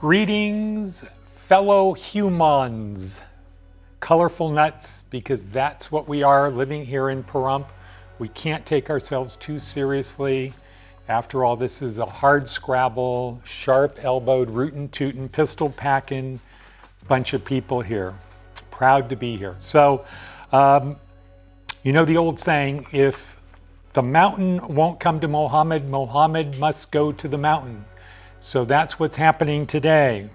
Greetings, fellow humans, colorful nuts, because that's what we are living here in Pahrump. We can't take ourselves too seriously. After all, this is a hard scrabble, sharp-elbowed, rootin' tootin', pistol packing bunch of people here. Proud to be here. So, you know the old saying, if the mountain won't come to Mohammed, Mohammed must go to the mountain. So that's what's happening today.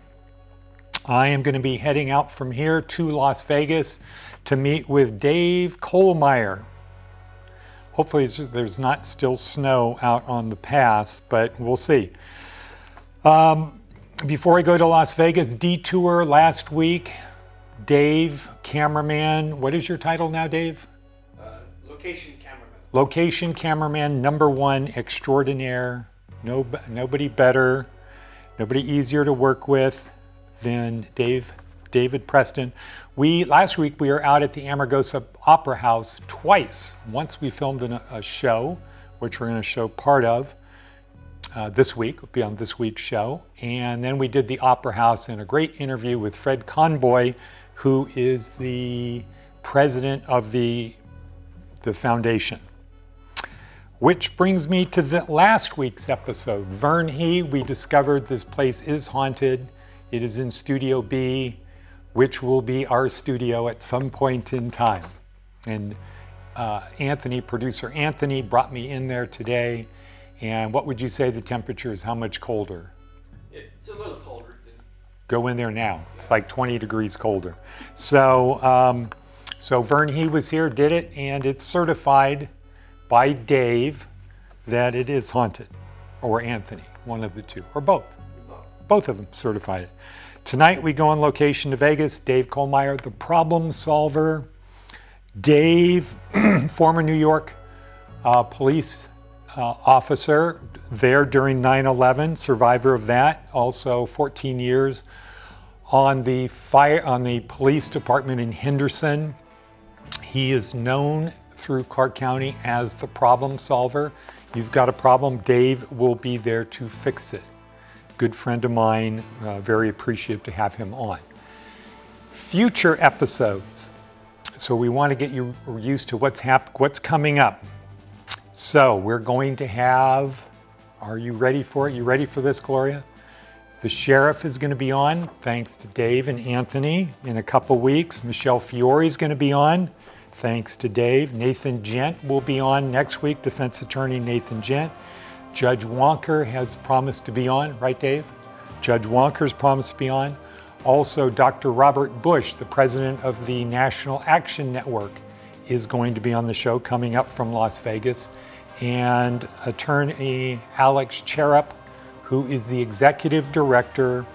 I am going to be heading out from here to Las Vegas to meet with Dave Kolmeier. Hopefully there's not still snow out on the pass, but we'll see. Before I go to Las Vegas, detour last week. Dave, cameraman. What is your title now, Dave? Location cameraman. Location cameraman #1 extraordinaire. Nobody better, nobody easier to work with than David Preston. Last week we were out at the Amargosa Opera House twice. Once we filmed a show, which we're going to show part of this week, will be on this week's show. And then we did the Opera House in a great interview with Fred Conboy, who is the president of the foundation. Which brings me to the last week's episode. Vern He, we discovered this place is haunted. It is in Studio B, which will be our studio at some point in time. And Anthony, producer Anthony, brought me in there today. And what would you say the temperature is? How much colder? It's a little colder. Go in there now. It's like 20 degrees colder. So, so Vern He was here, did it, and it's certified by Dave that it is haunted, or Anthony, one of the two, or both. Both of them certified it. Tonight we go on location to Vegas. Dave Kolmeier, the problem solver. Dave, former New York police officer there during 9/11, survivor of that. Also 14 years on the police department in Henderson. He is known through Clark County as the problem solver. You've got a problem, Dave will be there to fix it. Good friend of mine, very appreciative to have him on. Future episodes. So we want to get you used to what's coming up. So we're going to have, are you ready for it? You ready for this, Gloria? The sheriff is going to be on, thanks to Dave and Anthony, in a couple weeks. Michelle Fiore is going to be on, thanks to Dave. Nathan Gent will be on next week, defense attorney Nathan Gent. Judge Wonker has promised to be on, right, Dave? Judge Wonker's promised to be on. Also, Dr. Robert Bush, the president of the National Action Network, is going to be on the show coming up from Las Vegas. And attorney Alex Cherup, who is the executive director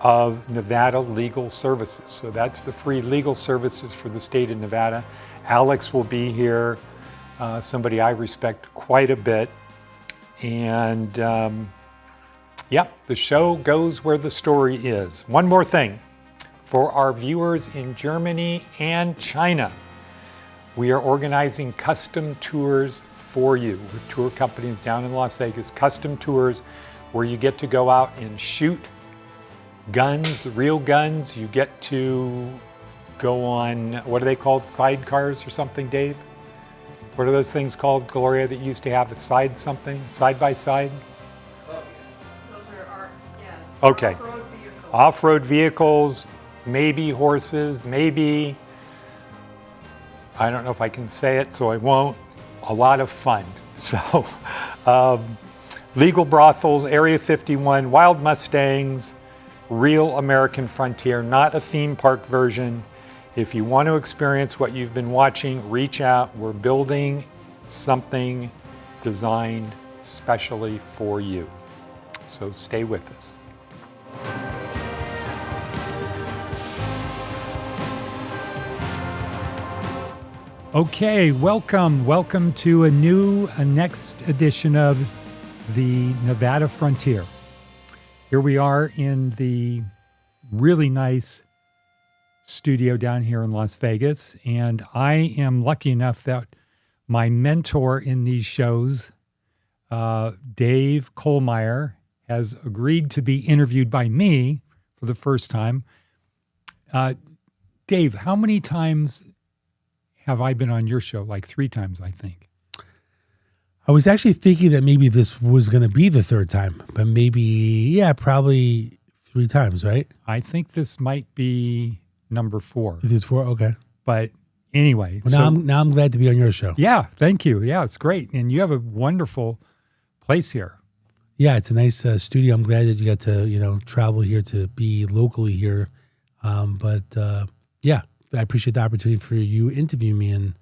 of Nevada Legal Services. So that's the free legal services for the state of Nevada. Alex will be here, somebody I respect quite a bit. And yep, the show goes where the story is. One more thing, for our viewers in Germany and China, we are organizing custom tours for you with tour companies down in Las Vegas, custom tours where you get to go out and shoot guns, real guns. You get to go on, what are they called, sidecars or something, Dave? What are those things called, Gloria, that used to have a side by side? Oh, yeah. Those are okay. Off-road vehicles. Off-road vehicles, maybe horses, maybe, I don't know if I can say it, so I won't. A lot of fun. So, legal brothels, Area 51, wild Mustangs, real American frontier, not a theme park version. If you want to experience what you've been watching, reach out. We're building something designed specially for you. So stay with us. Okay, welcome to a next edition of the Nevada Frontier. Here we are in the really nice studio down here in Las Vegas, and I am lucky enough that my mentor in these shows, Dave Kolmeier, has agreed to be interviewed by me for the first time. Dave, how many times have I been on your show? Like 3 times, I think. I was actually thinking that maybe this was going to be the 3rd time, but maybe, probably 3 times, right? I think this might be number 4. Is this 4? Okay. But anyway. Well, now I'm glad to be on your show. Yeah, thank you. Yeah, it's great. And you have a wonderful place here. Yeah, it's a nice studio. I'm glad that you got to, travel here to be locally here. Yeah, I appreciate the opportunity for you interviewing me and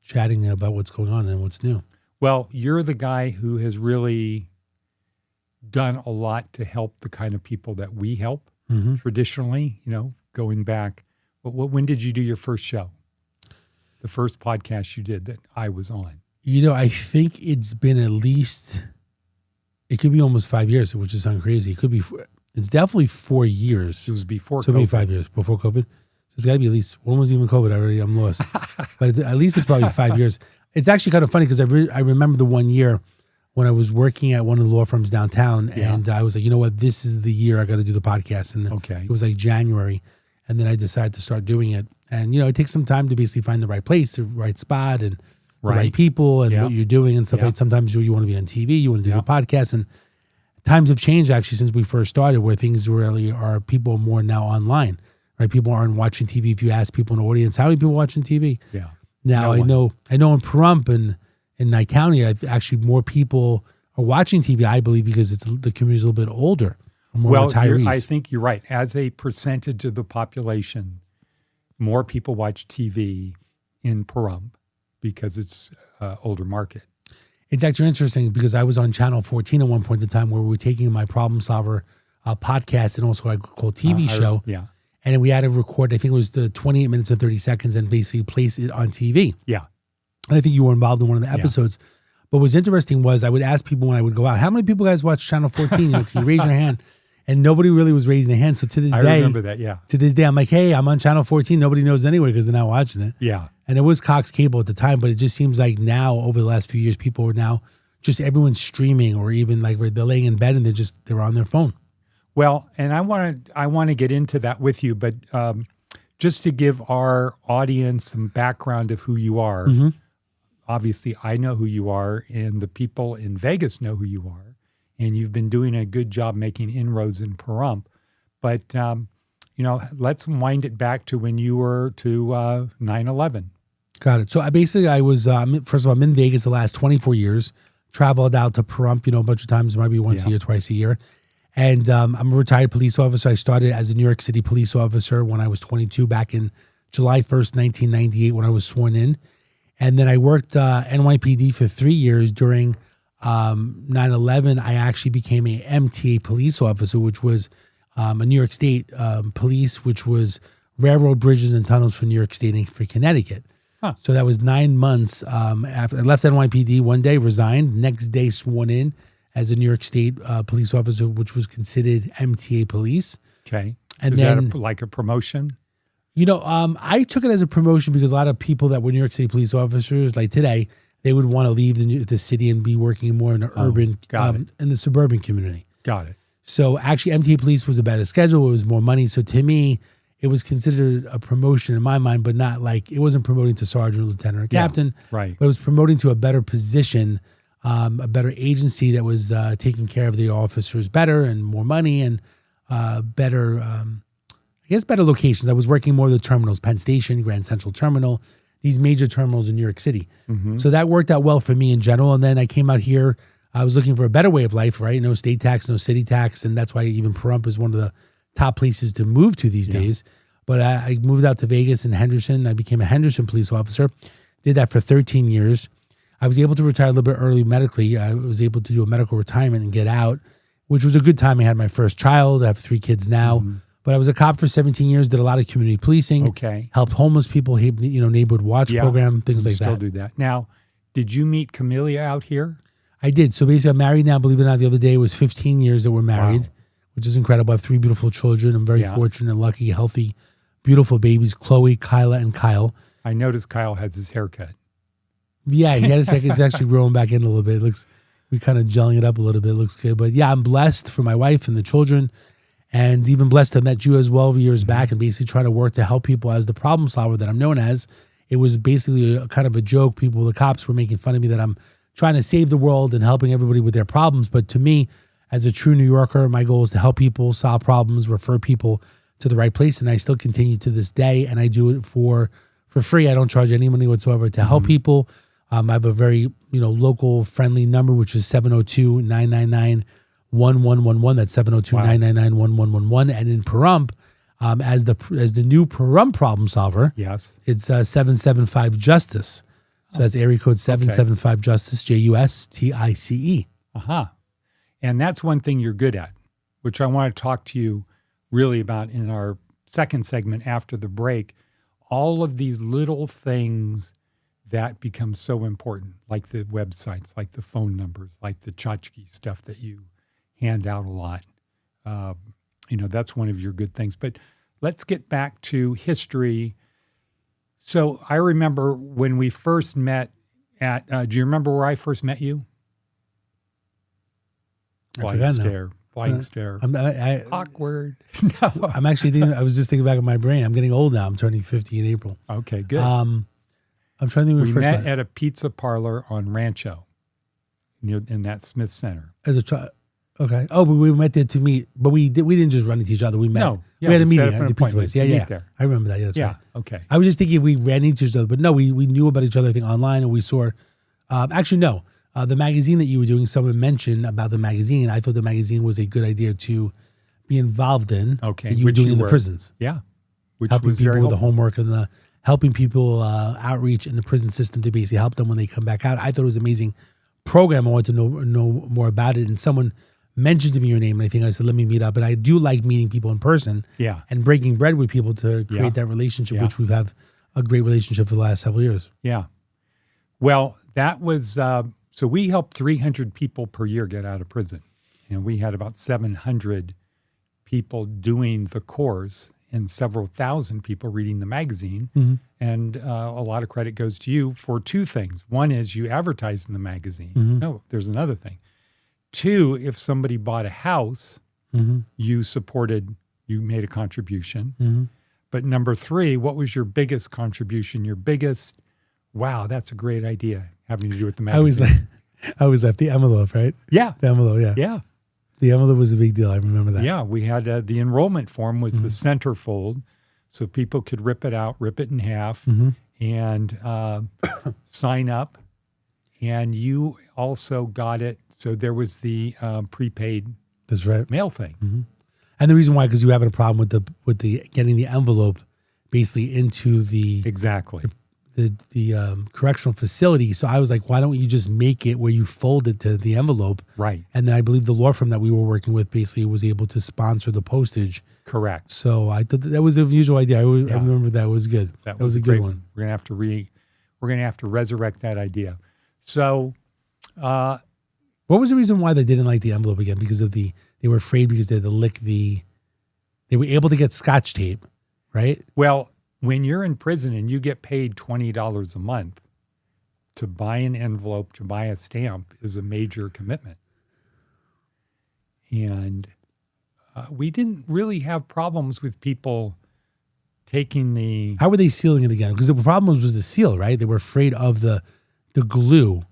chatting about what's going on and what's new. Well, you're the guy who has really done a lot to help the kind of people that we help traditionally, going back. When did you do your first show? The first podcast you did that I was on? I think it's been it could be almost 5 years, which is sound crazy. It could be, it's definitely 4 years. It was before COVID. So maybe 5 years before COVID. So it's got to be at least, when was even COVID? I'm lost. But at least it's probably 5 years. It's actually kind of funny because I remember the one year when I was working at one of the law firms downtown, and I was like, you know what, this is the year I got to do the podcast. And it was like January, and then I decided to start doing it. And, it takes some time to basically find the right place, the right spot, and the right people, and what you're doing and stuff. Like sometimes you want to be on TV, you want to do the podcast, and times have changed actually since we first started, where things really are, people are more now online, right? People aren't watching TV. If you ask people in the audience, how many people watching TV? Yeah. Now I know in Pahrump and in Nye County, I've actually more people are watching TV, I believe, because the community is a little bit older, more retirees. I think you're right. As a percentage of the population, more people watch TV in Pahrump because it's older market. It's actually interesting because I was on Channel 14 at one point in time where we were taking my Problem Solver podcast and also I called TV show. Yeah. And we had to record, I think it was the 28 minutes and 30 seconds and basically place it on TV. Yeah. And I think you were involved in one of the episodes. But what was interesting was I would ask people when I would go out, how many people guys watch Channel 14? Can you raise your hand? And nobody really was raising their hand. So to this day. I remember that, yeah. To this day, I'm like, hey, I'm on Channel 14. Nobody knows anyway because they're not watching it. Yeah. And it was Cox Cable at the time, but it just seems like now, over the last few years, people are now just everyone's streaming, or even like they're laying in bed and they're on their phone. Well, and I want to get into that with you, but just to give our audience some background of who you are. Obviously, I know who you are, and the people in Vegas know who you are, and you've been doing a good job making inroads in Pahrump. But let's wind it back to when you were to 9/11. Got it. So I was first of all, I'm in Vegas the last 24 years. Traveled out to Pahrump, a bunch of times, maybe once a year, twice a year. And I'm a retired police officer. I started as a New York City police officer when I was 22 back in July 1st, 1998 when I was sworn in. And then I worked NYPD for 3 years. During 9/11, I actually became a MTA police officer, which was a New York State police, which was railroad bridges and tunnels for New York State and for Connecticut. Huh. So that was 9 months after I left NYPD. One day, resigned. Next day, sworn in as a New York State police officer, which was considered MTA police. Okay. And Is then, that like a promotion? I took it as a promotion because a lot of people that were New York City police officers, like today, they would want to leave the city and be working more in the urban, in the suburban community. Got it. So actually, MTA police was a better schedule. It was more money. So to me, it was considered a promotion in my mind, but not like, it wasn't promoting to sergeant, lieutenant, or captain. Right. But it was promoting to a better position, a better agency that was taking care of the officers better and more money and better, better locations. I was working more of the terminals, Penn Station, Grand Central Terminal, these major terminals in New York City. So that worked out well for me in general. And then I came out here. I was looking for a better way of life, right? No state tax, no city tax. And that's why even Pahrump is one of the top places to move to these days. But I moved out to Vegas and Henderson. I became a Henderson police officer. Did that for 13 years. I was able to retire a little bit early medically. I was able to do a medical retirement and get out, which was a good time. I had my first child. I have 3 kids now. But I was a cop for 17 years, did a lot of community policing. Okay. Helped homeless people, neighborhood watch program, things like that. Still do that. Now, did you meet Camellia out here? I did. So basically, I'm married now. Believe it or not, the other day it was 15 years that we're married, which is incredible. I have 3 beautiful children. I'm very fortunate and lucky, healthy, beautiful babies, Chloe, Kyla, and Kyle. I noticed Kyle has his haircut. Yeah, he had a second. It's actually growing back in a little bit. We're kind of gelling it up a little bit. It looks good. But yeah, I'm blessed for my wife and the children. and even blessed to have met you as well years back and basically try to work to help people as the problem solver that I'm known as. It was basically a kind of a joke. People, the cops were making fun of me that I'm trying to save the world and helping everybody with their problems. But to me, as a true New Yorker, my goal is to help people solve problems, refer people to the right place. And I still continue to this day. And I do it for free. I don't charge any money whatsoever to help people. I have a very, local friendly number, which is 702-999-1111. That's 702-999-1111. And in Pahrump, as the new Pahrump problem solver, Yes. it's 775-JUSTICE. So that's area code 775-JUSTICE, JUSTICE. Uh-huh. And that's one thing you're good at, which I want to talk to you really about in our second segment after the break. All of these little things that become so important, like the websites, like the phone numbers, like the tchotchke stuff that you hand out a lot. That's one of your good things. But let's get back to history. So I remember when we first met at, do you remember where I first met you? Flying stare. Awkward. No. I'm actually thinking, I was just thinking back in my brain. I'm getting old now. I'm turning 50 in April. Okay, good. I'm trying to think when we we first met at a pizza parlor on Rancho in that Smith Center. Okay. Oh, but we met there to meet, but we didn't just run into each other. We met. No. Yeah, we had a set meeting up at an the pizza appointment place. to meet there. I remember that. Yeah, that's right. Okay. I was just thinking we ran into each other, but no, we knew about each other, I think, online, and we saw, actually, no. The magazine that you were doing, someone mentioned about the magazine. I thought the magazine was a good idea to be involved in. Okay. That you were doing in the prisons. Yeah. Which helping was people very with the helpful. homework and helping people outreach in the prison system to basically help them when they come back out. I thought it was an amazing program. I wanted to know more about it. And someone mentioned to me your name, and I think I said, let me meet up. And I do like meeting people in person and breaking bread with people to create that relationship, which we've had a great relationship for the last several years. Yeah. Well, that was, so we helped 300 people per year get out of prison. And we had about 700 people doing the course and several thousand people reading the magazine. Mm-hmm. And a lot of credit goes to you for two things. One is you advertised in the magazine. Mm-hmm. No, there's another thing. Two, if somebody bought a house, you made a contribution. Mm-hmm. But number three, what was your biggest contribution? Your biggest, wow, that's a great idea, having to do with the magazine. I always left the envelope, right? Yeah. The envelope, yeah. Yeah. The envelope was a big deal. I remember that. Yeah, we had the enrollment form was the centerfold, so people could rip it out, rip it in half, and sign up. And you also got it. So there was the prepaid That's right. mail thing. Mm-hmm. And the reason why, because you were having a problem with the getting the envelope basically into the correctional facility. So I was like, why don't you just make it where you fold it to the envelope? Right. And then I believe the law firm that we were working with basically was able to sponsor the postage. Correct. So I thought that was a unusual idea. I remember that was good. That was a good one. We're gonna have to resurrect that idea. So, what was the reason why they didn't like the envelope again? Because they were afraid because they had to lick they were able to get Scotch tape, right? well, when you're in prison and you get paid $20 a month, to buy an envelope, to buy a stamp is a major commitment. And we didn't really have problems with people taking the... How were they sealing it again? Because the problem was the seal, right? They were afraid of the glue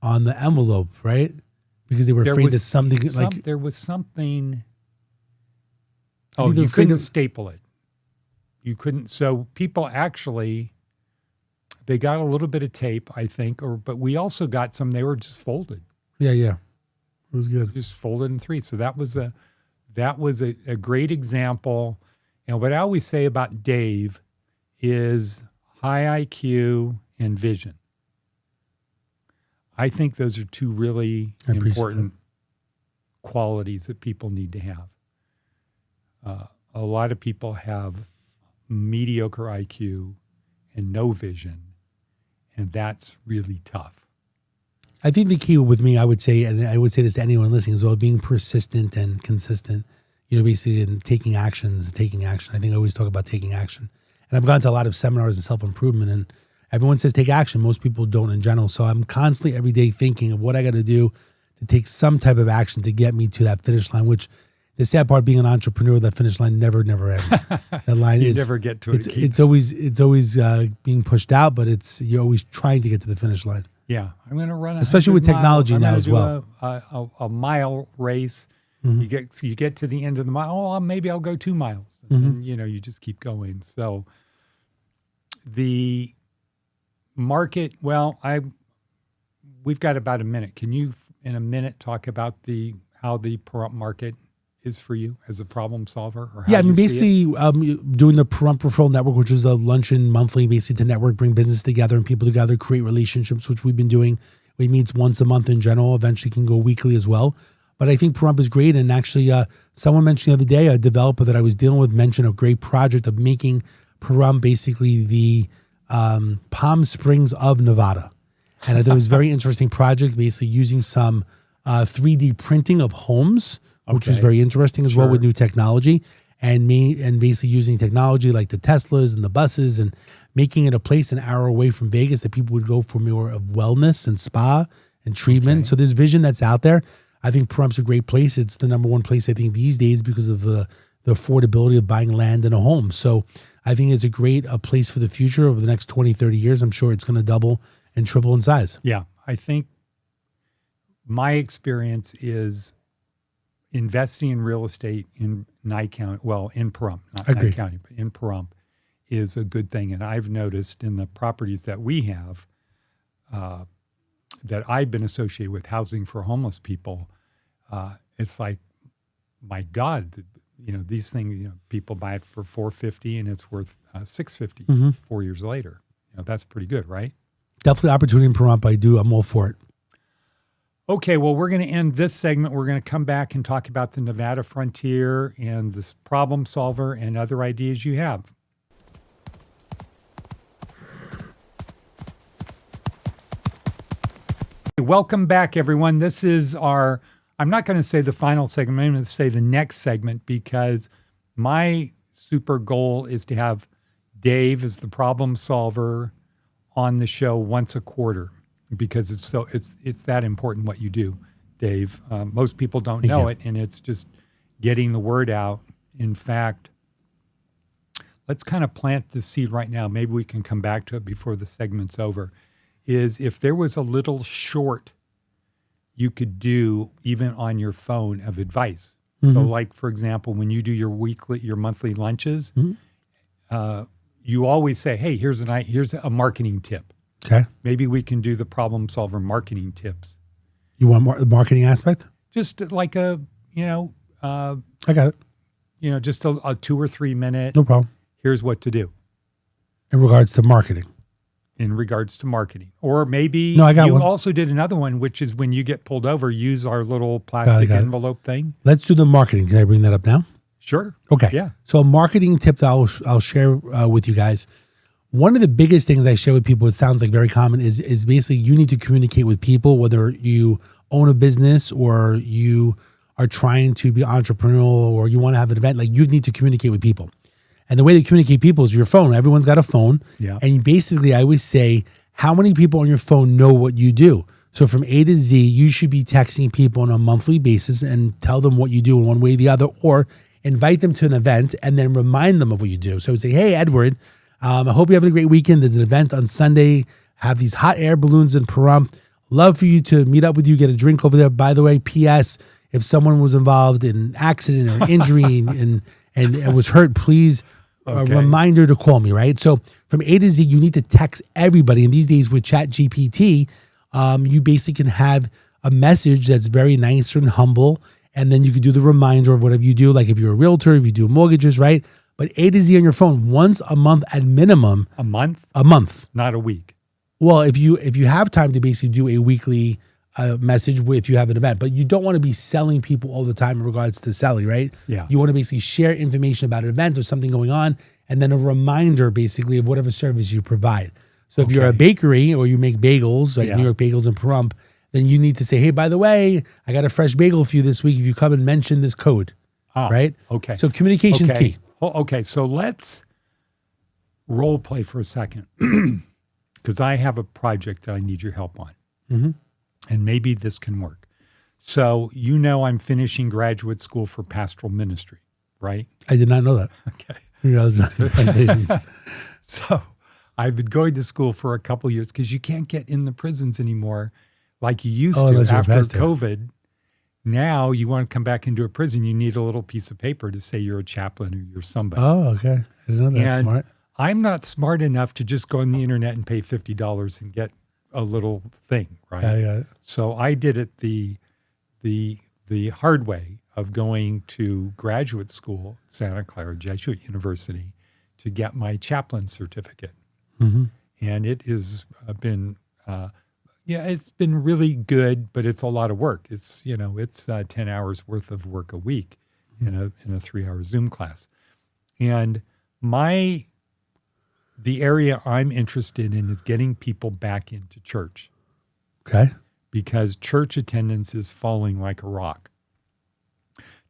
on the envelope, right? Because they were afraid that something there was something... I Oh, think they're you afraid couldn't of- staple it. You couldn't. So people actually, they got a little bit of tape, I think, but we also got some. They were just folded, Yeah. It was good. just folded in three. So that was a great example. And what I always say about Dave is high IQ and vision. I think those are two really I appreciate important qualities that people need to have. A lot of people have mediocre IQ and no vision, and that's really tough. I think the key with me, I would say, and I would say this to anyone listening as well, being persistent and consistent, basically in taking action. I think I always talk about taking action. And I've gone to a lot of seminars in self-improvement, and everyone says take action. Most people don't in general. So I'm constantly every day thinking of what I got to do to take some type of action to get me to that finish line, which the sad part being an entrepreneur, that finish line never ends. That line You never get to it. It's always being pushed out, but you're always trying to get to the finish line. Yeah, I'm going to run, especially with technology now as well. A mile race. Mm-hmm. You get to the end of the mile. Oh, maybe I'll go 2 miles. And then, you just keep going. So the market. Well, we've got about a minute. Can you, in a minute, talk about how the Pahrump market is for you as a problem solver? Or how basically doing the Pahrump Referral Network, which is a luncheon monthly, basically to network, bring business together and people together, create relationships, which we've been doing. We meet once a month in general, eventually can go weekly as well. But I think Pahrump is great. And actually, someone mentioned the other day, a developer that I was dealing with mentioned a great project of making Pahrump basically the Palm Springs of Nevada. And I thought it was a very interesting project, basically using some 3D printing of homes, which was very interesting as well with new technology, and basically using technology like the Teslas and the buses and making it a place an hour away from Vegas that people would go for more of wellness and spa and treatment. So there's vision that's out there. I think Pahrump's a great place. It's the number one place I think these days because of the affordability of buying land and a home. So I think it's a great place for the future over the next 20, 30 years. I'm sure it's going to double and triple in size. Yeah, I think my experience is investing in real estate in Nye County, in Pahrump, not Nye County, but in Pahrump is a good thing. And I've noticed in the properties that we have that I've been associated with housing for homeless people, it's like, my God, these things, people buy it for $450 and it's worth $650 4 years later. That's pretty good, right? Definitely opportunity in Pahrump. I'm all for it. Okay, well, we're going to end this segment. We're going to come back and talk about the Nevada frontier and this problem solver and other ideas you have. Welcome back, everyone. This is I'm not going to say the final segment, I'm going to say the next segment because my super goal is to have Dave as the problem solver on the show once a quarter because it's that important what you do, Dave. Most people don't know it, and it's just getting the word out. In fact, let's kind of plant the seed right now. Maybe we can come back to it before the segment's over. Is if there was a little short you could do even on your phone of advice. So like, for example, when you do your monthly lunches, you always say, hey, here's a marketing tip. Okay. Maybe we can do the problem solver marketing tips. You want the marketing aspect? Just like I got it. Just a 2 or 3 minute. No problem. Here's what to do. In regards to marketing. Or maybe you also did another one, which is when you get pulled over, use our little plastic envelope thing. Let's do the marketing. Can I bring that up now? Sure. Okay. Yeah. So a marketing tip that I'll share with you guys. One of the biggest things I share with people, it sounds like very common, is basically you need to communicate with people, whether you own a business or you are trying to be entrepreneurial or you want to have an event, like you need to communicate with people. And the way they communicate people is your phone. Everyone's got a phone. Yeah. And basically, I always say, how many people on your phone know what you do? So from A to Z, you should be texting people on a monthly basis and tell them what you do in one way or the other, or invite them to an event and then remind them of what you do. So I would say, hey, Edward, I hope you're having a great weekend. There's an event on Sunday. Have these hot air balloons in Pahrump. Love for you to meet up with you, get a drink over there. By the way, P.S., if someone was involved in an accident or injury and was hurt, please... a reminder to call me, right? So from A to Z, you need to text everybody. And these days with Chat GPT, you basically can have a message that's very nice and humble. And then you can do the reminder of whatever you do, like if you're a realtor, if you do mortgages, right? But A to Z on your phone once a month at minimum. A month? A month. Not a week. Well, if you have time to basically do a weekly message if you have an event, but you don't want to be selling people all the time in regards to selling, right? Yeah. You want to basically share information about an event or something going on, and then a reminder basically of whatever service you provide. So if you're a bakery or you make bagels, like New York Bagels and Pahrump, then you need to say, hey, by the way, I got a fresh bagel for you this week if you come and mention this code, right? Okay. So communication's key. Okay, so let's role play for a second because I have a project that I need your help on. And maybe this can work. So I'm finishing graduate school for pastoral ministry, right? I did not know that. Okay. Conversations. So I've been going to school for a couple years because you can't get in the prisons anymore like you used to unless you're a after pastor. COVID. Now you want to come back into a prison, you need a little piece of paper to say you're a chaplain or you're somebody. Oh, okay. I didn't know that's And smart. I'm not smart enough to just go on the internet and pay $50 and get a little thing, right? I got it. So I did it the hard way of going to graduate school at Santa Clara Jesuit University to get my chaplain certificate. Mm-hmm. And it has been, it's been really good, but it's a lot of work. It's 10 hours worth of work a week in a 3-hour Zoom class. And the area I'm interested in is getting people back into church. Okay. Because church attendance is falling like a rock.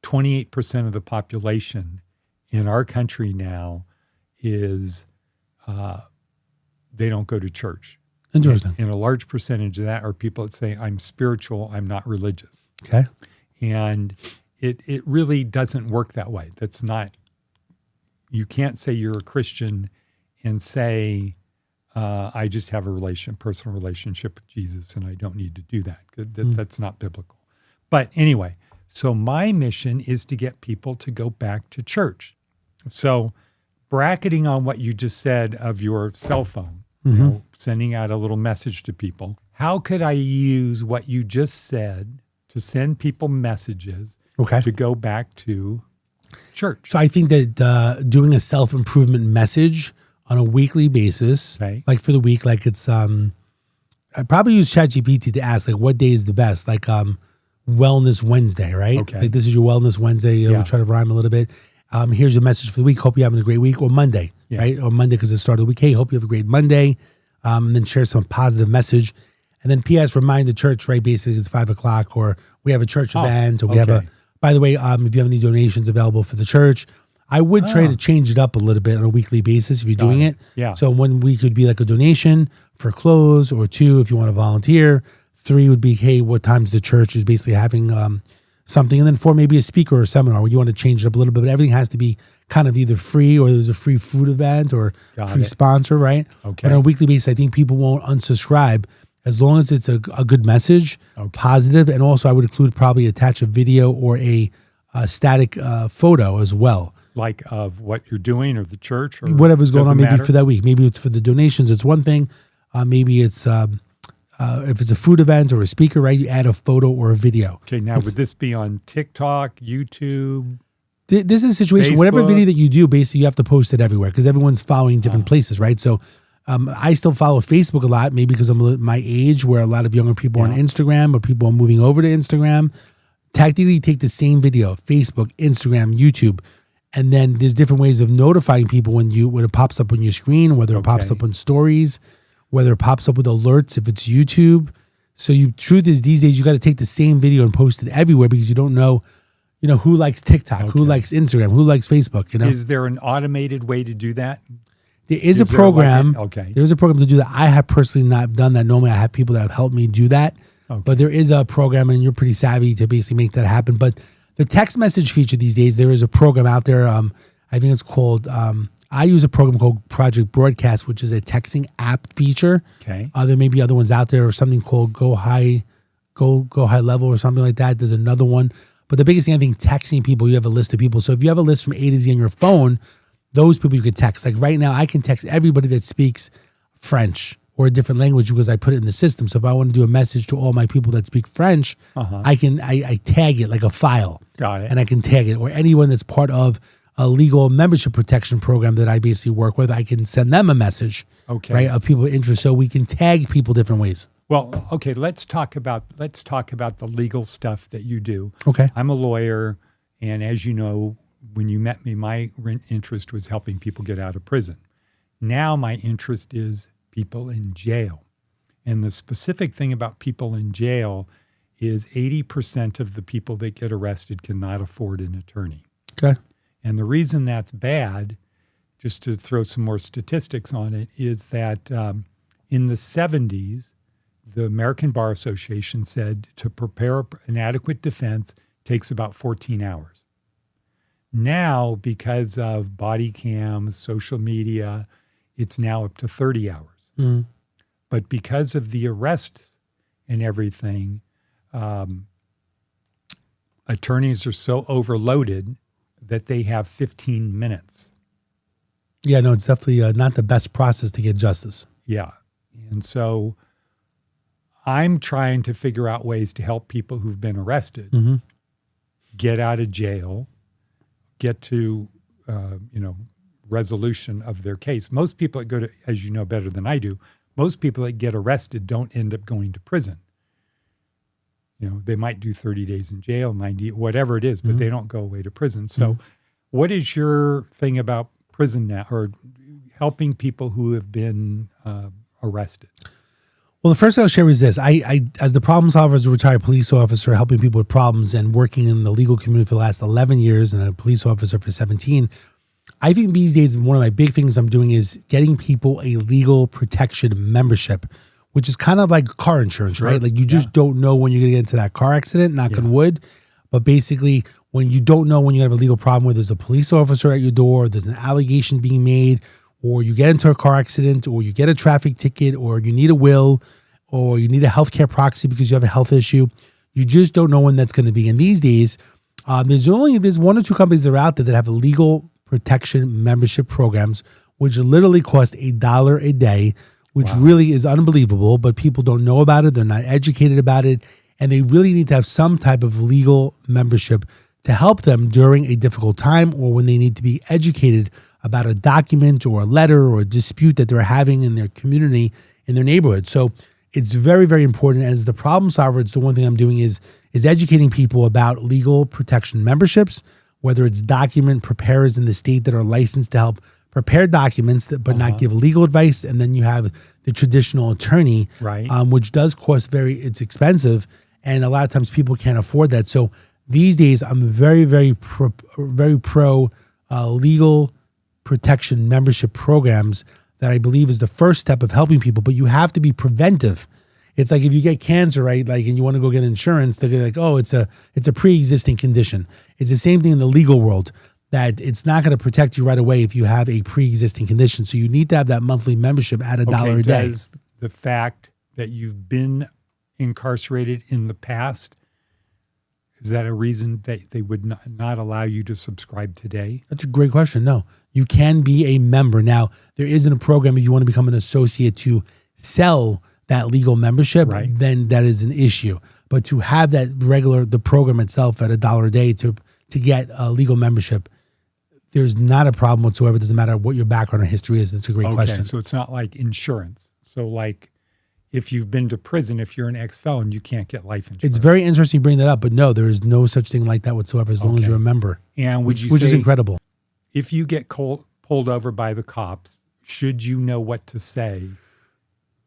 28% of the population in our country now is they don't go to church. Interesting. And a large percentage of that are people that say, I'm spiritual, I'm not religious. Okay. And it really doesn't work that way. That's not, you can't say you're a Christian and say, I just have a personal relationship with Jesus and I don't need to do that. That's not biblical. But anyway, so my mission is to get people to go back to church. So bracketing on what you just said of your cell phone, sending out a little message to people, how could I use what you just said to send people messages to go back to church? So I think that doing a self-improvement message on a weekly basis, like for the week, like it's, I'd probably use ChatGPT to ask, like, what day is the best? Like Wellness Wednesday, right? Okay. Like this is your Wellness Wednesday. We'll try to rhyme a little bit. Here's your message for the week. Hope you're having a great week. Or Monday, right? Or Monday because it's the start of the week. Hey, hope you have a great Monday. And then share some positive message. And then P.S. remind the church, right? Basically it's 5 o'clock or we have a church event or we have by the way, if you have any donations available for the church, I would try to change it up a little bit on a weekly basis if you're doing it. Yeah. So 1 week would be like a donation for clothes, or 2 if you want to volunteer. 3 would be, hey, what times the church is basically having something. And then 4, maybe a speaker or a seminar where you want to change it up a little bit. But everything has to be kind of either free or there's a free food event or free sponsor, right? Okay. But on a weekly basis, I think people won't unsubscribe as long as it's a good message, positive. And also I would include probably attach a video or a static photo as well. Like of what you're doing or the church or whatever's going on maybe matter? for that week. Maybe it's for the donations. It's one thing. Maybe it's if it's a food event or a speaker, right? You add a photo or a video. Okay, now would this be on TikTok, YouTube? This is a situation, Facebook? whatever video that you do, basically you have to post it everywhere because everyone's following different places, right? So I still follow Facebook a lot, maybe because I'm my age where a lot of younger people are on Instagram or people are moving over to Instagram. Tactically take the same video, Facebook, Instagram, YouTube, and then there's different ways of notifying people when it pops up on your screen, whether it pops up on stories, whether it pops up with alerts if it's YouTube. So truth is these days you got to take the same video and post it everywhere because you don't know, who likes TikTok, who likes Instagram, who likes Facebook. Is there an automated way to do that? There is a program. Okay. There's a program to do that. I have personally not done that. Normally I have people that have helped me do that. Okay. But there is a program and you're pretty savvy to basically make that happen. But the text message feature these days, there is a program out there. I think it's called, I use a program called Project Broadcast, which is a texting app feature. Okay. There may be other ones out there or something called Go High Level or something like that. There's another one. But the biggest thing, I think, texting people, you have a list of people. So if you have a list from A to Z on your phone, those people you could text. Like right now, I can text everybody that speaks French or a different language because I put it in the system. So if I want to do a message to all my people that speak French, I tag it like a file. Got it. And I can tag it. Or anyone that's part of a legal membership protection program that I basically work with, I can send them a message, right, of people with interest. So we can tag people different ways. Well, okay, let's talk about the legal stuff that you do. Okay. I'm a lawyer, and as you know, when you met me, my interest was helping people get out of prison. Now my interest is people in jail. And the specific thing about people in jail is 80% of the people that get arrested cannot afford an attorney. Okay. And the reason that's bad, just to throw some more statistics on it, is that in the 70s, the American Bar Association said to prepare an adequate defense takes about 14 hours. Now, because of body cams, social media, it's now up to 30 hours. Mm. But because of the arrests and everything, attorneys are so overloaded that they have 15 minutes. Yeah, no, it's definitely not the best process to get justice. Yeah. And so I'm trying to figure out ways to help people who've been arrested get out of jail, get to, resolution of their case. Most people that go to, as you know better than I do, most people that get arrested don't end up going to prison. They might do 30 days in jail, 90, whatever it is, but they don't go away to prison. So what is your thing about prison now, or helping people who have been arrested? Well, the first thing I'll share is this. I as the problem solver, as a retired police officer, helping people with problems and working in the legal community for the last 11 years and a police officer for 17, I think these days one of my big things I'm doing is getting people a legal protection membership, which is kind of like car insurance, right? Like you just don't know when you're going to get into that car accident, knock on wood. But basically, when you don't know when you have a legal problem where there's a police officer at your door, there's an allegation being made, or you get into a car accident, or you get a traffic ticket, or you need a will, or you need a healthcare proxy because you have a health issue, you just don't know when that's going to be. And these days, there's one or two companies that are out there that have legal protection membership programs, which literally cost $1 a day, which really is unbelievable, but people don't know about it. They're not educated about it. And they really need to have some type of legal membership to help them during a difficult time or when they need to be educated about a document or a letter or a dispute that they're having in their community, in their neighborhood. So it's very, very important. As the problem solver, it's the one thing I'm doing is educating people about legal protection memberships, whether it's document preparers in the state that are licensed to help prepare documents but not give legal advice. And then you have the traditional attorney, which does cost it's expensive. And a lot of times people can't afford that. So these days I'm very, very pro legal protection membership programs that I believe is the first step of helping people, but you have to be preventive. It's like if you get cancer, right? Like, and you want to go get insurance, they're like, oh, it's a pre-existing condition. It's the same thing in the legal world, that it's not going to protect you right away if you have a pre-existing condition. So you need to have that monthly membership at $1 a day. Does the fact that you've been incarcerated in the past, is that a reason that they would not allow you to subscribe today? That's a great question. No, you can be a member. Now, there isn't a program if you want to become an associate to sell that legal membership, then that is an issue. But to have the program itself at $1 a day to get a legal membership, there's not a problem whatsoever. It doesn't matter what your background or history is. That's a great question. So it's not like insurance. So like if you've been to prison, if you're an ex-felon, you can't get life insurance. It's very interesting you bring that up, but no, there is no such thing like that whatsoever as long as you're a member. And which is incredible. If you get pulled over by the cops, should you know what to say?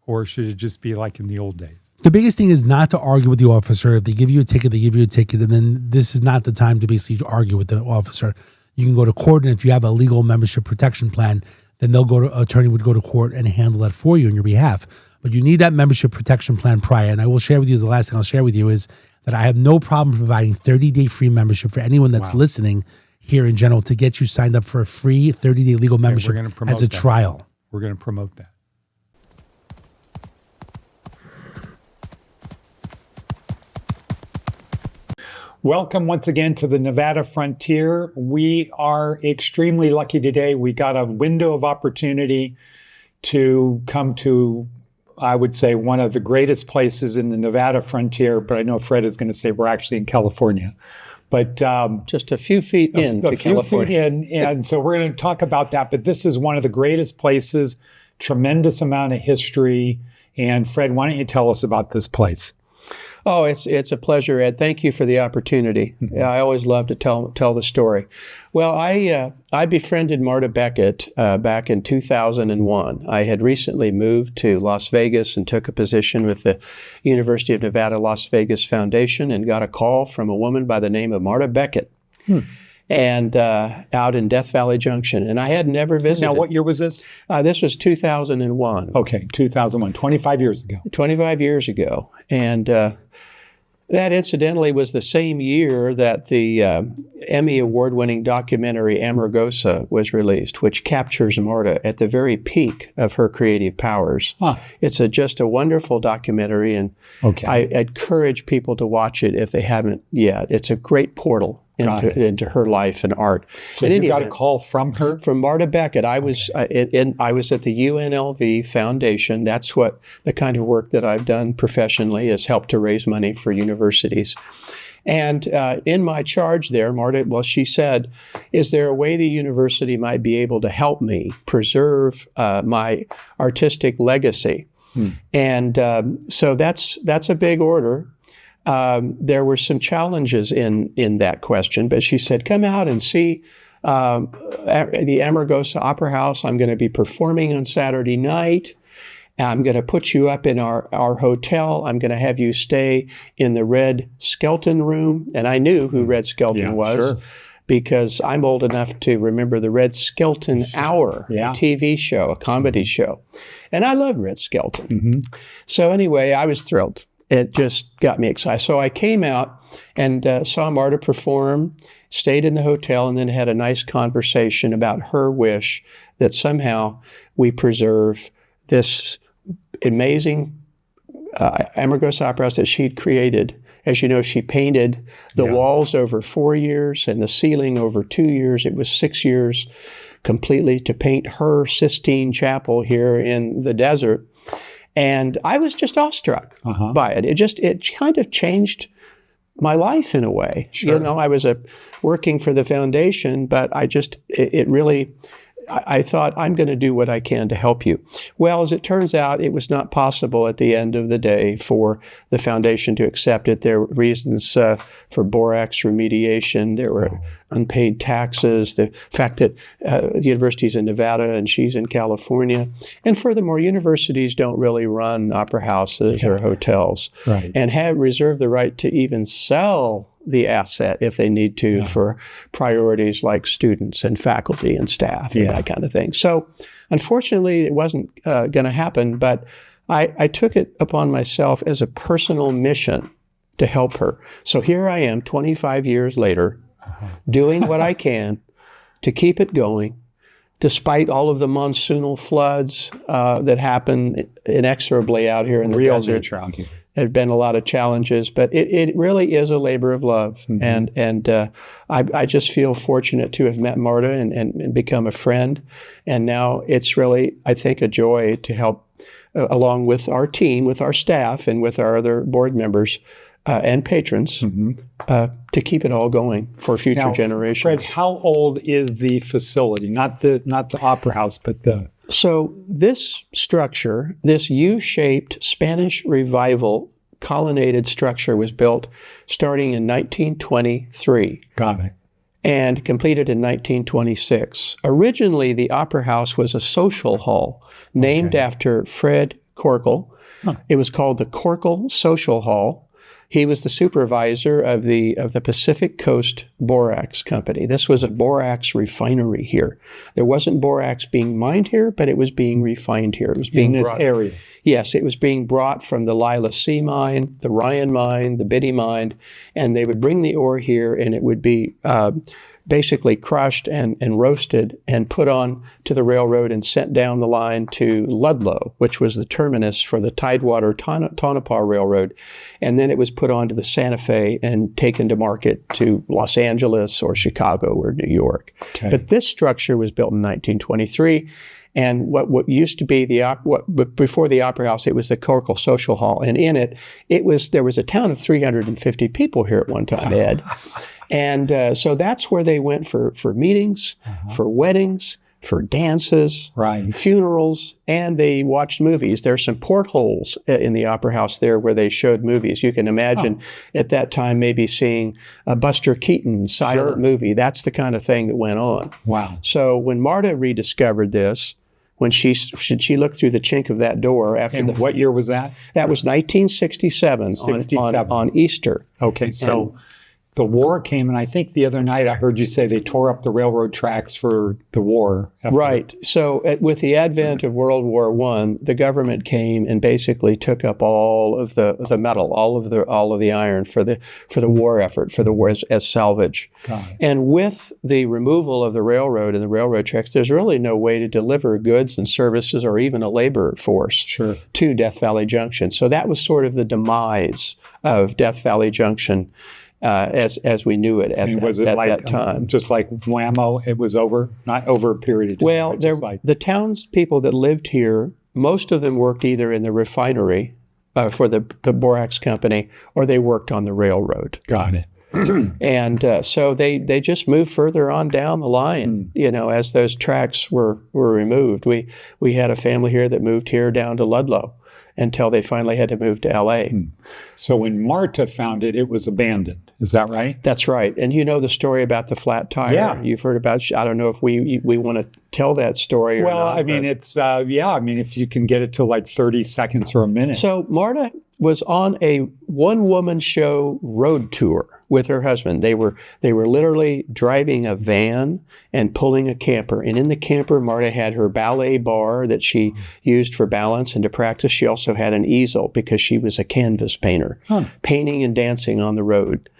Or should it just be like in the old days? The biggest thing is not to argue with the officer. If they give you a ticket, they give you a ticket. And then this is not the time to basically argue with the officer. You can go to court, and if you have a legal membership protection plan, then attorney would go to court and handle that for you on your behalf. But you need that membership protection plan prior. And I will share with you, the last thing I'll share with you is that I have no problem providing 30-day free membership for anyone that's listening here in general to get you signed up for a free 30-day legal membership as a trial. We're going to promote that. Welcome once again to the Nevada Frontier. We are extremely lucky today. We got a window of opportunity to come to, I would say, one of the greatest places in the Nevada Frontier, but I know Fred is going to say we're actually in California. But just a few feet into California. And so we're going to talk about that. But this is one of the greatest places, tremendous amount of history. And Fred, why don't you tell us about this place? Oh, it's a pleasure, Ed. Thank you for the opportunity. I always love to tell the story. Well, I befriended Marta Beckett back in 2001. I had recently moved to Las Vegas and took a position with the University of Nevada Las Vegas Foundation and got a call from a woman by the name of Marta Beckett. and out in Death Valley Junction. And I had never visited. Now, what year was this? This was 2001. Okay, 2001, 25 years ago. 25 years ago. And that incidentally was the same year that the Emmy Award-winning documentary Amargosa was released, which captures Marta at the very peak of her creative powers. Huh. It's just a wonderful documentary, and Okay. I encourage people to watch it if they haven't yet. It's a great portal into her life and art. So In you any got a event, call from her? from Marta Beckett. I was I was at the UNLV Foundation. That's what the kind of work that I've done professionally is help to raise money for universities. And in my charge there, Marta, well, she said, is there a way the university might be able to help me preserve my artistic legacy? And so that's a big order. There were some challenges in that question, but she said, come out and see the Amargosa Opera House. I'm going to be performing on Saturday night. I'm going to put you up in our hotel. I'm going to have you stay in the Red Skelton room. And I knew who Red Skelton was. Sure. Because I'm old enough to remember the Red Skelton Hour, a TV show, a comedy show. And I loved Red Skelton. So anyway, I was thrilled. It just got me excited. So I came out and saw Marta perform, stayed in the hotel, and then had a nice conversation about her wish that somehow we preserve this amazing Amargosa Opera House that she'd created. As you know, she painted the walls over 4 years and the ceiling over 2 years. It was 6 years completely to paint her Sistine Chapel here in the desert. And I was just awestruck by it. It kind of changed my life in a way. Sure. You know, I was working for the foundation, but it really, I thought, I'm going to do what I can to help you. Well, as it turns out, it was not possible at the end of the day for the foundation to accept it. There were reasons for borax remediation. There were unpaid taxes. The fact that the university's in Nevada and she's in California. And furthermore, universities don't really run opera houses or hotels. Right. And have reserved the right to even sell the asset if they need to for priorities like students and faculty and staff and that kind of thing. So unfortunately, it wasn't going to happen, but I took it upon myself as a personal mission to help her. So here I am 25 years later doing what I can to keep it going, despite all of the monsoonal floods that happen inexorably out here in the desert. There have been a lot of challenges, but it really is a labor of love. And I just feel fortunate to have met Marta and become a friend. And now it's really, I think, a joy to help, along with our team, with our staff, and with our other board members and patrons, to keep it all going for future generations. Fred, how old is the facility? Not the opera house, but the... So this structure, this U-shaped Spanish Revival colonnaded structure was built starting in 1923. Got it. And completed in 1926. Originally, the Opera House was a social hall named after Fred Korkel. It was called the Korkel Social Hall. He was the supervisor of the Pacific Coast Borax Company. This was a borax refinery here. There wasn't borax being mined here, but it was being refined here. It was being in this area. Yes, it was being brought from the Lila C mine, the Ryan mine, the Biddy mine, and they would bring the ore here, and it would be basically crushed and roasted and put on to the railroad and sent down the line to Ludlow, which was the terminus for the Tidewater Tonopah Railroad. And then it was put on to the Santa Fe and taken to market to Los Angeles or Chicago or New York. Okay. But this structure was built in 1923. And what used to be before the Opera House, it was the Korkel Social Hall. And in it, there was a town of 350 people here at one time, Ed. And so that's where they went for meetings, for weddings, for dances, funerals, and they watched movies. There's some portholes in the Opera House there where they showed movies. You can imagine at that time maybe seeing a Buster Keaton silent movie. That's the kind of thing that went on. Wow. So when Marta rediscovered this, when she looked through the chink of that door after And what year was that? That was 1967 on Easter. Okay, so the war came, and I think the other night I heard you say they tore up the railroad tracks for the war effort. Right. So with the advent of World War I, the government came and basically took up all of the metal, all of the iron for the war effort, for the war as salvage. And with the removal of the railroad and the railroad tracks, there's really no way to deliver goods and services or even a labor force to Death Valley Junction. So that was sort of the demise of Death Valley Junction. As we knew it at that time. Just like whammo, it was over? Not over a period of time. Well, the townspeople that lived here, most of them worked either in the refinery for the borax company, or they worked on the railroad. Got it. And so they just moved further on down the line, as those tracks were removed. We had a family here that moved here down to Ludlow until they finally had to move to L.A. So when Marta found it, it was abandoned. Is that right? That's right. And you know the story about the flat tire. Yeah. You've heard about, I don't know if we want to tell that story or not. Well, I mean, it's, if you can get it to like 30 seconds or a minute. So Marta was on a one-woman show road tour with her husband. They were literally driving a van and pulling a camper. And in the camper, Marta had her ballet bar that she used for balance and to practice. She also had an easel because she was a canvas painter, painting and dancing on the road.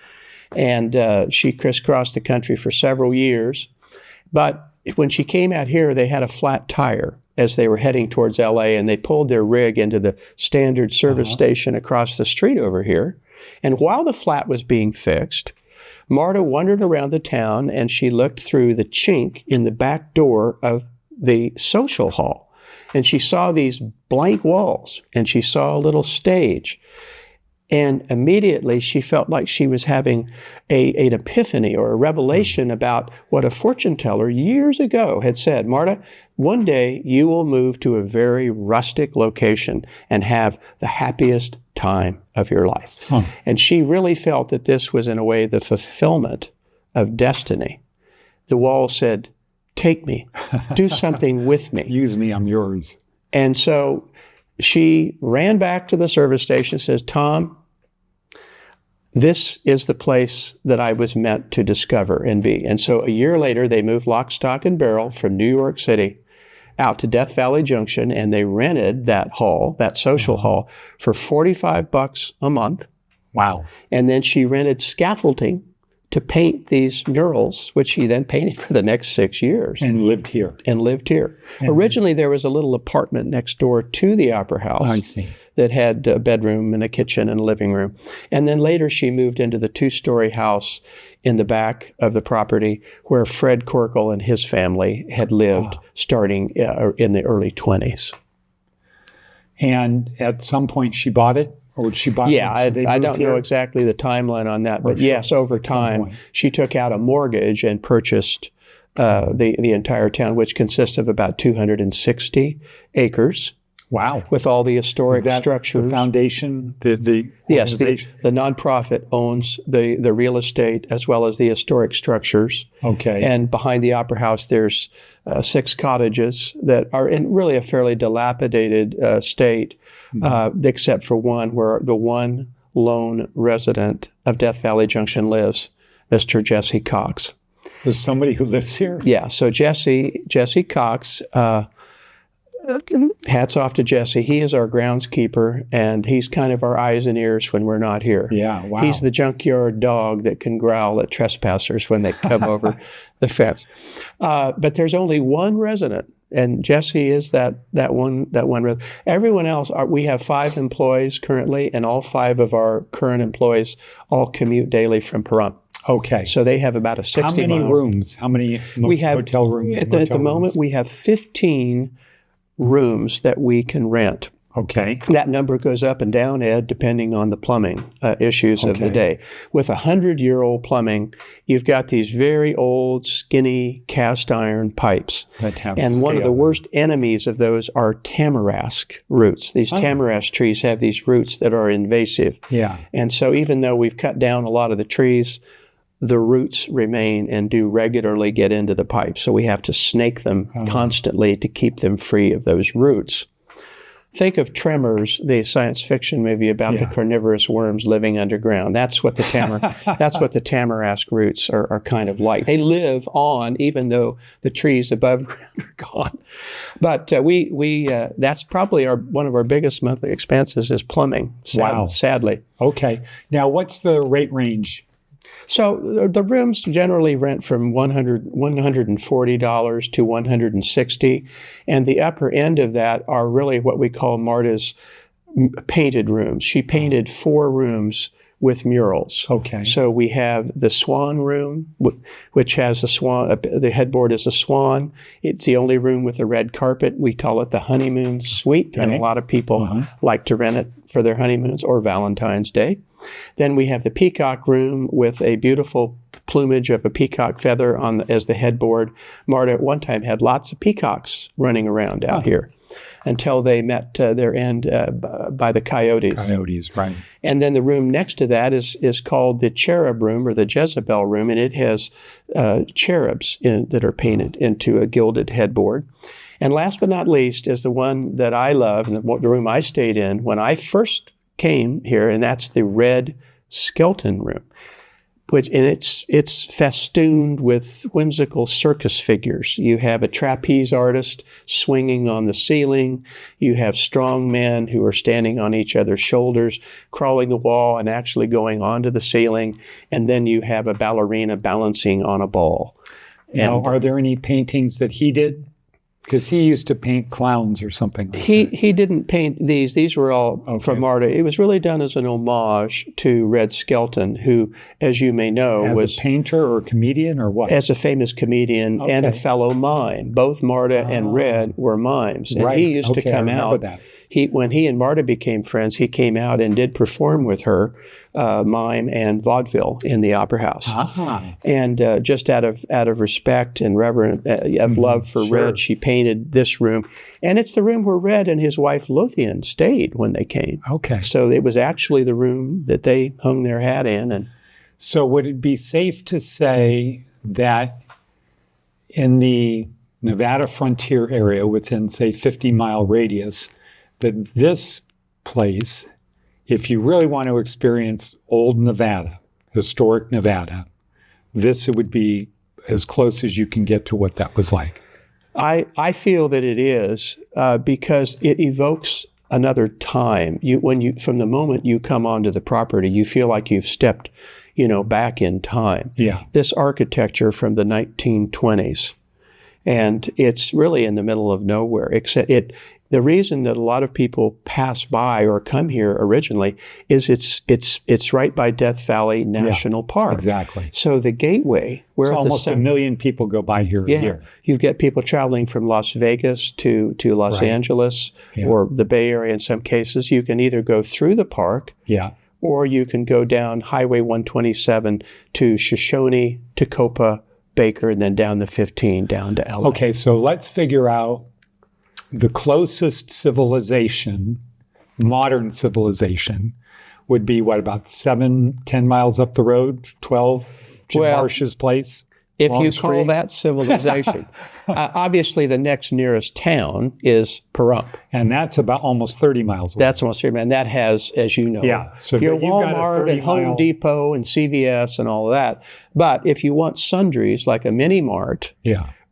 And she crisscrossed the country for several years. But when she came out here, they had a flat tire as they were heading towards L.A., and they pulled their rig into the standard service station across the street over here. And while the flat was being fixed, Marta wandered around the town, and she looked through the chink in the back door of the social hall. And she saw these blank walls, and she saw a little stage. And immediately she felt like she was having an epiphany or a revelation about what a fortune teller years ago had said. Marta, one day you will move to a very rustic location and have the happiest time of your life. And she really felt that this was, in a way, the fulfillment of destiny. The wall said, take me, do something with me. Use me, I'm yours. And so she ran back to the service station and says, Tom, this is the place that I was meant to discover and be. And so a year later, they moved lock, stock, and barrel from New York City out to Death Valley Junction, and they rented that hall, that social hall, for $45 a month. Wow. And then she rented scaffolding to paint these murals, which she then painted for the next 6 years. And lived here. Originally, there was a little apartment next door to the Opera House. I see. That had a bedroom and a kitchen and a living room. And then later she moved into the 2-story house in the back of the property where Fred Corkle and his family had lived starting in the early 20s. And at some point she bought it? Or would she buy it? Yeah, I don't know exactly the timeline on that, but yes, over time she took out a mortgage and purchased the entire town, which consists of about 260 acres. Wow. With all the historic structures. The foundation, the yes, the nonprofit owns the real estate as well as the historic structures. Okay. And behind the Opera House, there's 6 cottages that are in really a fairly dilapidated state, except for one where the one lone resident of Death Valley Junction lives, Mr. Jesse Cox. There's somebody who lives here? Yeah. So Jesse Cox, hats off to Jesse. He is our groundskeeper, and he's kind of our eyes and ears when we're not here. Yeah, wow. He's the junkyard dog that can growl at trespassers when they come over the fence. But there's only one resident, and Jesse is that one resident. Everyone else, we have 5 employees currently, and all 5 of our current employees all commute daily from Pahrump. Okay. So they have about a 60-mile. How many rooms? How many hotel rooms? At the moment, we have 15 rooms that we can rent. Okay. That number goes up and down, Ed, depending on the plumbing issues of the day. With 100-year-old plumbing, you've got these very old, skinny cast iron pipes. And one of the worst enemies of those are tamarask roots. These tamarask trees have these roots that are invasive. Yeah. And so even though we've cut down a lot of the trees, the roots remain and do regularly get into the pipe. So we have to snake them constantly to keep them free of those roots. Think of Tremors, the science fiction movie about the carnivorous worms living underground. That's what the tamarask roots are kind of like. They live on, even though the trees above ground are gone. But that's probably one of our biggest monthly expenses is plumbing. Sadly. Okay. Now, what's the rate range? So the rooms generally rent from $140 to $160, and the upper end of that are really what we call Marta's painted rooms. She painted 4 rooms with murals. Okay. So we have the Swan Room, which has a swan. The headboard is a swan. It's the only room with a red carpet. We call it the honeymoon suite, and a lot of people like to rent it for their honeymoons or Valentine's Day. Then we have the Peacock Room with a beautiful plumage of a peacock feather as the headboard. Marta at one time had lots of peacocks running around out here until they met their end by the coyotes. Coyotes, right. And then the room next to that is called the Cherub Room or the Jezebel Room, and it has cherubs that are painted into a gilded headboard. And last but not least is the one that I love, and the room I stayed in when I first came here, and that's the Red Skeleton Room, and it's festooned with whimsical circus figures. You have a trapeze artist swinging on the ceiling. You have strong men who are standing on each other's shoulders, crawling the wall and actually going onto the ceiling. And then you have a ballerina balancing on a ball. Now, are there any paintings that he did? Because he used to paint clowns or something like that. He didn't paint these. These were all from Marta. It was really done as an homage to Red Skelton, who, as you may know, was a painter or comedian or what? As a famous comedian and a fellow mime. Both Marta and Red were mimes. And he used to come out. That. When he and Marta became friends, he came out and did perform with her mime and vaudeville in the Opera House. And just out of respect and reverent of love for Red, she painted this room. And it's the room where Red and his wife Lothian stayed when they came. Okay. So it was actually the room that they hung their hat in. And so would it be safe to say that in the Nevada frontier area within, say, 50-mile radius, that this place, if you really want to experience old Nevada, historic Nevada, this would be as close as you can get to what that was like? I feel that it is because it evokes another time. From the moment you come onto the property, you feel like you've stepped, back in time. Yeah. This architecture from the 1920s, and it's really in the middle of nowhere. Except the reason that a lot of people pass by or come here originally is it's right by Death Valley National Park. Exactly. So the gateway, where almost 1 million people go by here a year. You've got people traveling from Las Vegas to Los Angeles or the Bay Area in some cases. You can either go through the park, or you can go down Highway 127 to Shoshone, Tacoma, Baker, and then down the 15 down to LA. Okay, so let's figure out the closest civilization, modern civilization, would be what, about 7-10 miles up the road, 12, Jim Marsh's place? If you call that civilization. Obviously, the next nearest town is Pahrump. And that's about almost 30 miles away. That's almost 30 miles. And that has, as you know, so your you've got Walmart and Home Depot and CVS and all of that. But if you want sundries like a mini mart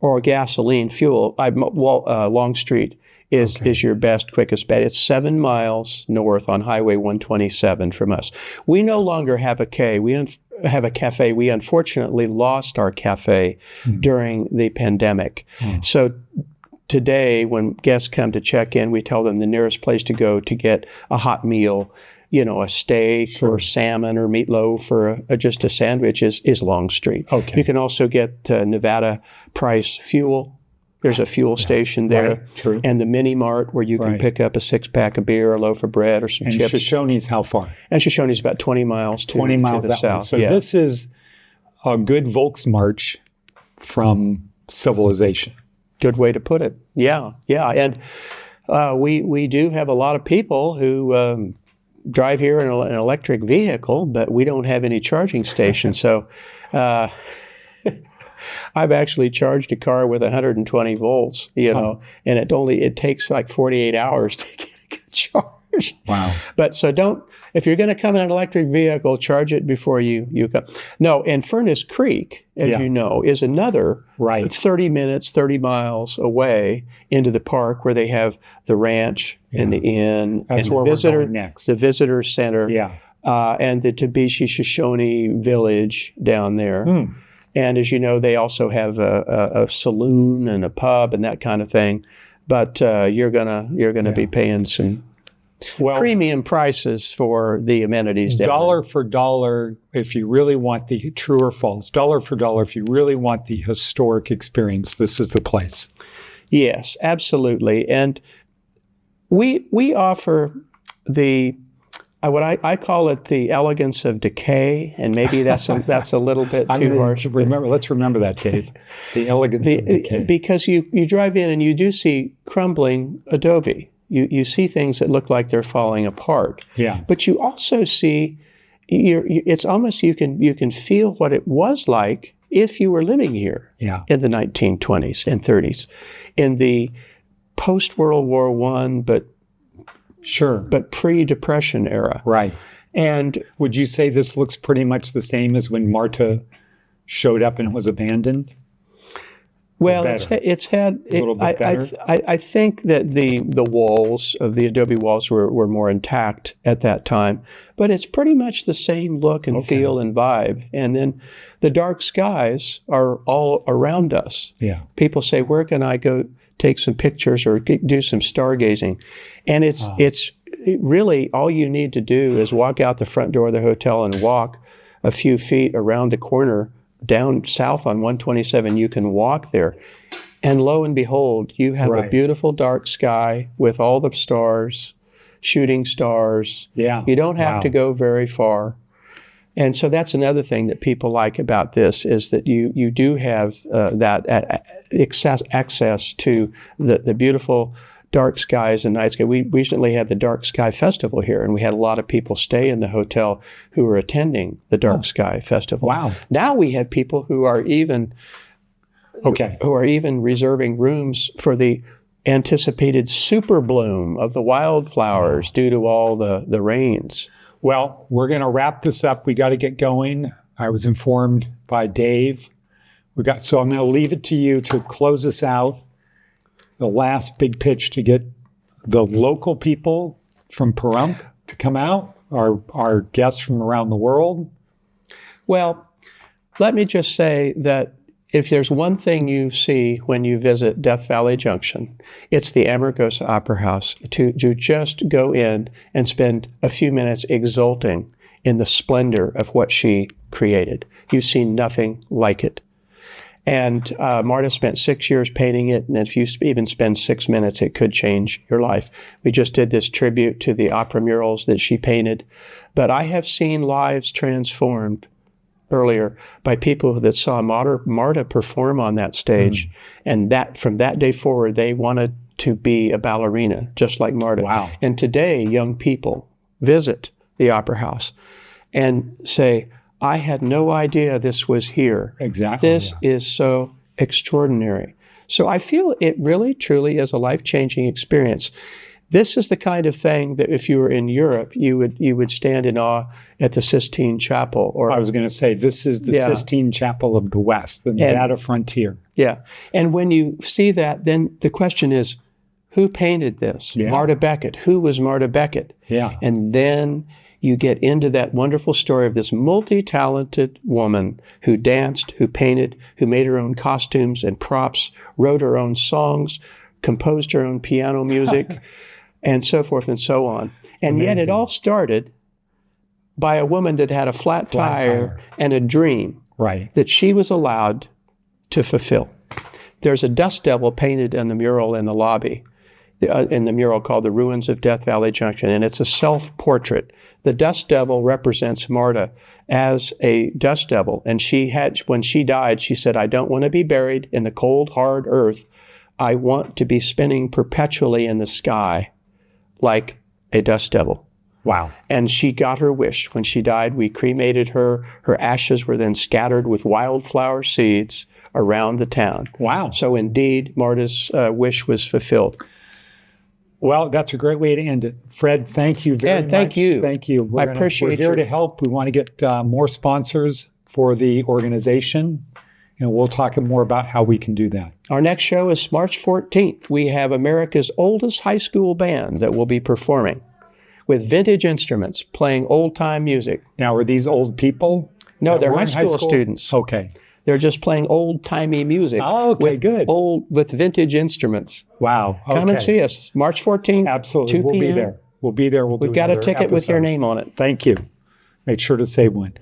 or gasoline, fuel, Longstreet is your best, quickest bet. It's 7 miles north on Highway 127 from us. We no longer have a cafe. We unfortunately lost our cafe during the pandemic. So today, when guests come to check in, we tell them the nearest place to go to get a hot meal, a steak or salmon or meatloaf or just a sandwich is Longstreet. Okay. You can also get Nevada Price fuel. There's a fuel station there. True. And the mini mart where you can pick up a 6-pack of beer, a loaf of bread, or some chips. And Shoshone's how far? And Shoshone's about 20 miles to the south. So this is a good Volksmarch from civilization. Good way to put it. Yeah. And we do have a lot of people who drive here in an electric vehicle, but we don't have any charging stations. So I've actually charged a car with 120 volts, and it takes like 48 hours to charge. Wow. But so don't, if you're going to come in an electric vehicle, charge it before you come. No, and Furnace Creek, as you know, is another 30 minutes, 30 miles away into the park where they have the ranch and the inn. That's and where we're going next. The visitor center. Yeah. And the Tabishi Shoshone village down there. And as you know, they also have a saloon and a pub and that kind of thing. But you're gonna be paying some premium prices for the amenities. Dollar for dollar, if you really want the true or false, dollar for dollar, if you really want the historic experience, this is the place. Yes, absolutely. And we offer the what I call it the elegance of decay, and maybe that's a little bit too harsh. Let's remember that, Dave. The elegance of decay. Because you drive in and you do see crumbling adobe. You see things that look like they're falling apart. Yeah. But you also see, it's almost you can feel what it was like if you were living here in the 1920s and 30s, in the post-World War I, but pre-Depression era. Right. And would you say this looks pretty much the same as when Marta showed up and was abandoned? Well, it's had a little bit better. I think that the walls of the adobe walls were more intact at that time, but it's pretty much the same look and feel and vibe. And then the dark skies are all around us. Yeah. People say, "Where can I go take some pictures or do some stargazing?" And it's really all you need to do is walk out the front door of the hotel and walk a few feet around the corner down south on 127. You can walk there, and lo and behold, you have a beautiful dark sky with all the stars, shooting stars. Yeah. You don't have to go very far. And so that's another thing that people like about this is that you do have that access to the beautiful dark skies and night sky. We recently had the Dark Sky Festival here, and we had a lot of people stay in the hotel who were attending the Dark Sky Festival. Wow. Now we have people who are even reserving rooms for the anticipated super bloom of the wildflowers due to all the rains. Well, we're going to wrap this up. We got to get going. I was informed by Dave. So I'm going to leave it to you to close us out. The last big pitch to get the local people from Pahrump to come out, our guests from around the world. Well, let me just say that if there's one thing you see when you visit Death Valley Junction, it's the Amargosa Opera House, to just go in and spend a few minutes exulting in the splendor of what she created. You've seen nothing like it. And Marta spent 6 years painting it, and if you even spend 6 minutes, it could change your life. We just did this tribute to the opera murals that she painted, but I have seen lives transformed earlier by people that saw Marta perform on that stage, and that from that day forward, they wanted to be a ballerina, just like Marta. Wow. And today, young people visit the Opera House and say, "I had no idea this was here." Exactly. This is so extraordinary. So I feel it really, truly is a life-changing experience. This is the kind of thing that if you were in Europe, you would stand in awe at the Sistine Chapel. Or I was going to say, this is the Sistine Chapel of the West, the Nevada frontier. Yeah. And when you see that, then the question is, who painted this? Yeah. Marta Beckett. Who was Marta Beckett? Yeah. And then you get into that wonderful story of this multi-talented woman who danced, who painted, who made her own costumes and props, wrote her own songs, composed her own piano music, and so forth and so on. And yet it all started by a woman that had a flat tire and a dream that she was allowed to fulfill. There's a dust devil painted in the mural in the lobby, in the mural called The Ruins of Death Valley Junction, and it's a self-portrait. The dust devil represents Marta as a dust devil, and when she died, she said, "I don't want to be buried in the cold, hard earth. I want to be spinning perpetually in the sky like a dust devil." Wow. And she got her wish. When she died, we cremated her. Her ashes were then scattered with wildflower seeds around the town. Wow. So indeed, Marta's wish was fulfilled. Well, that's a great way to end it. Fred, thank you very Ed, thank much. you. Thank you. I appreciate We're here your- to help. We want to get more sponsors for the organization, and we'll talk more about how we can do that. Our next show is March 14th. We have America's oldest high school band that will be performing with vintage instruments, playing old-time music. Now, are these old people? No, that they're were high in school students. Okay. They're just playing old-timey music. Oh, okay, good. With vintage instruments. Wow. Okay. Come and see us, March 14th. Absolutely. 2 We'll be p.m. there. We'll be there. We've got a ticket with your name on it. Thank you. Make sure to save one.